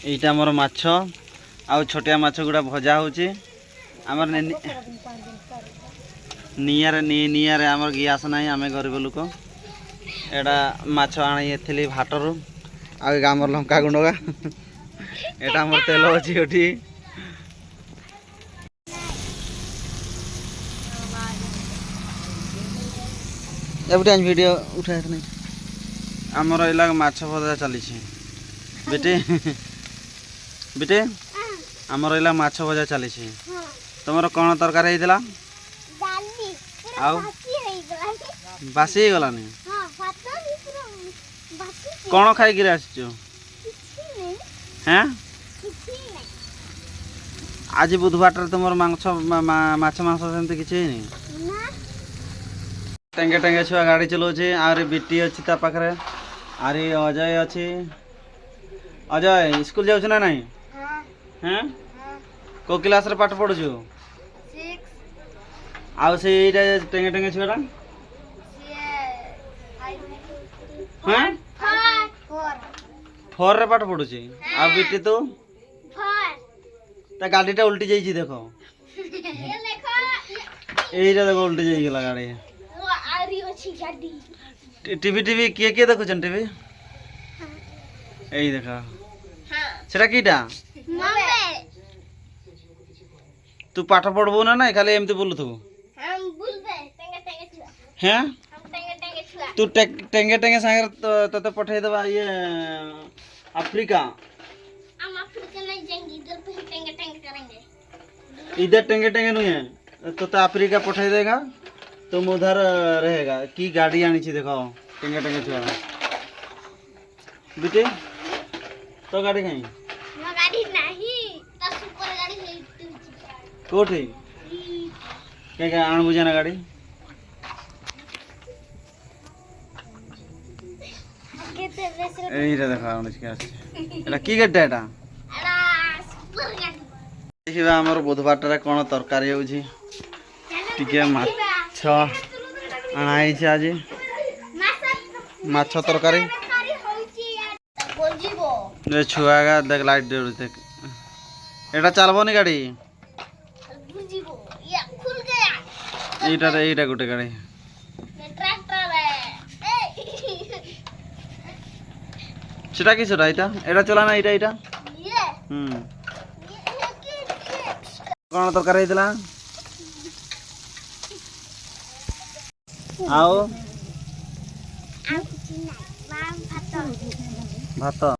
এইটা আমার মাছ ଆଉ ଛୋଟିଆ ମାଛ ଗୁଡ଼ା ଭଜା ହେଉଛି ଆମର ନିଆଁରେ ଆମର ଗ୍ୟାସ୍ ନାହିଁ ଆମେ ଗରିବ ଲୋକ ଏଇଟା ମାଛ ଆଣିଥିଲି ଭାଟରୁ ଆଉ ଆମର ଲଙ୍କା ଗୁଣ୍ଡ ଏଇଟା ଆମର ତେଲ ଅଛି ଏଠି एवटे वीडियो उठाए नहीं आमर इला माछ भजा चली बेटे बेटे आमर इला माछ भजा चली तुम कौन तरकारी होता बासी हो गलानी कौन खाई हैं आज बुधवार तुम माछ मांस सेमती किसी टेंगे टेंगे छुआ गाड़ी चलाऊे आरे बीटी अच्छी ता पाखे आरे अजय अच्छी अजय स्कूल जाऊँ ना नहीं हैं को क्लास रे पाठ पढ़ुछु आउ से टेंगे टेंगे छुआ हैं 4 रे पाठ पढ़ुची आ बीटी तू ता गाड़ीटा उल्टी जाइए देखो यहीटा देखो उल्टी जाइगला गाड़ी टीवी टीवी किए किए देखुन टीवी यही देखा सेटा कीटा तू पाठ पढ़बू ना नहीं खाली एमती बोलू हैं तू टेंगे टेंगे सागर तते पठे देबा ये अफ्रीका इधर टेंगे टेंगे नहीं है तो अफ्रीका पठे देगा तुम उधर रहेगा की गाड़ी आनी चाहिए देखो टेंगे टेंगे छुआ बेटे तो गाड़ी कहीं गाड़ी नहीं तो सुपर गाड़ी है कोठी क्या आण बुझे ना गाड़ी देखा की गाड़ी एटा देखा आमर बुधवार कौन तरकारी होची टिके माछ अणाई आज माछ तरकारी छुआ देख लाइट देख एटा चलबनी गाड़ी एटा गोटे गाड़ी सेटा कि सेटा एटा चला ना एटा कौन तरकारी होता आओ भात